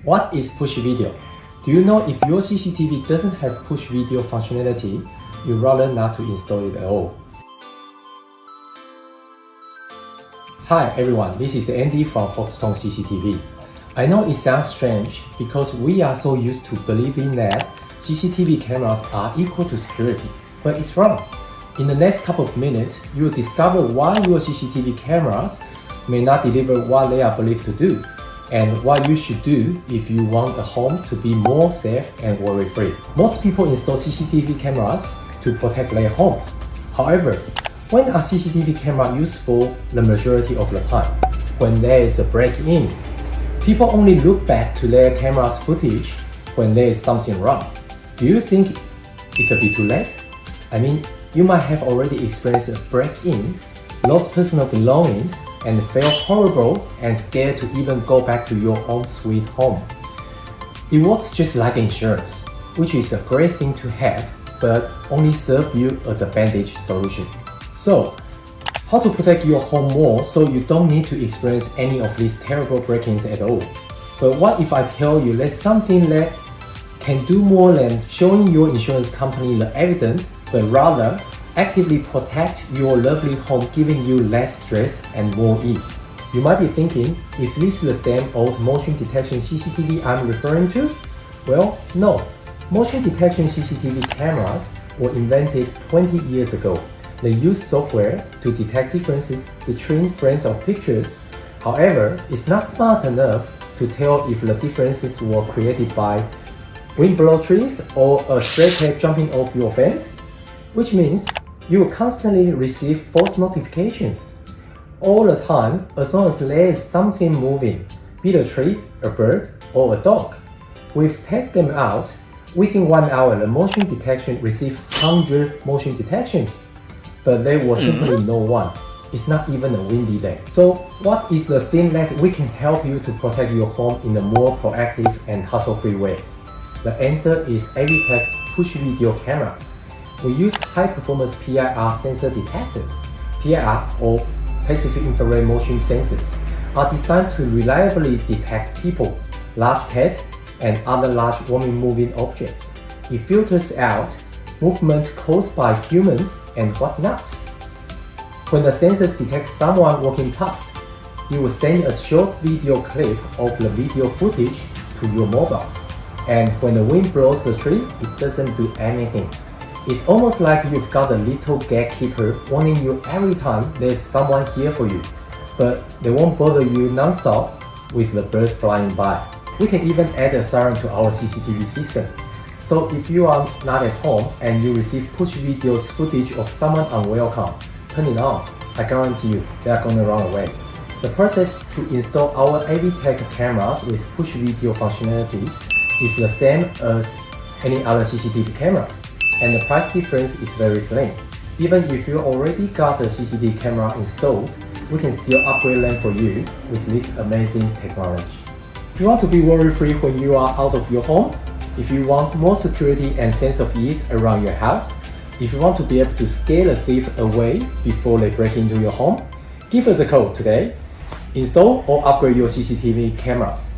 What is push video? Do you know if your CCTV doesn't have push video functionality, you'd rather not to install it at all? Hi everyone, this is Andy from Foxtone CCTV. I know it sounds strange because we are so used to believing that CCTV cameras are equal to security, but it's wrong. In the next couple of minutes, you will discover why your CCTV cameras may not deliver what they are believed to do, and what you should do if you want a home to be more safe and worry-free. Most people install CCTV cameras to protect their homes. However, when are CCTV cameras useful the majority of the time? When there is a break-in. People only look back to their camera's footage when there is something wrong. Do you think it's a bit too late? I mean, you might have already experienced a break-in, lost personal belongings, and felt horrible and scared to even go back to your own sweet home. It works just like insurance, which is a great thing to have, but only serve you as a bandage solution. So, how to protect your home more so you don't need to experience any of these terrible break-ins at all? But what if I tell you there's something that can do more than showing your insurance company the evidence, but rather actively protect your lovely home, giving you less stress and more ease? You might be thinking, is this the same old motion detection CCTV I'm referring to? Well, no. Motion detection CCTV cameras were invented 20 years ago. They use software to detect differences between frames of pictures. However, it's not smart enough to tell if the differences were created by windblown trees or a stray cat jumping off your fence, which means you will constantly receive false notifications all the time as long as there is something moving, be it a tree, a bird, or a dog. We've tested them out. Within 1 hour, the motion detection received 100 motion detections, but there was simply no one. It's not even a windy day. So what is the thing that we can help you to protect your home in a more proactive and hassle-free way? The answer is AVTech's push video cameras. We use high-performance PIR sensor detectors. PIR, or passive infrared motion sensors, are designed to reliably detect people, large pets, and other large moving objects. It filters out movements caused by humans and whatnot. When the sensors detect someone walking past, it will send a short video clip of the video footage to your mobile. And when the wind blows the tree, it doesn't do anything. It's almost like you've got a little gatekeeper warning you every time there's someone here for you, but they won't bother you non-stop with the birds flying by. We can even add a siren to our CCTV system. So if you are not at home and you receive push videos footage of someone unwelcome, turn it on. I guarantee you they are gonna run away. The process to install our AVTech cameras with push video functionalities is the same as any other CCTV cameras, and the price difference is very slim. Even if you already got a CCTV camera installed, we can still upgrade them for you with this amazing technology. If you want to be worry-free when you are out of your home, if you want more security and sense of ease around your house, if you want to be able to scare a thief away before they break into your home, give us a call today. Install or upgrade your CCTV cameras.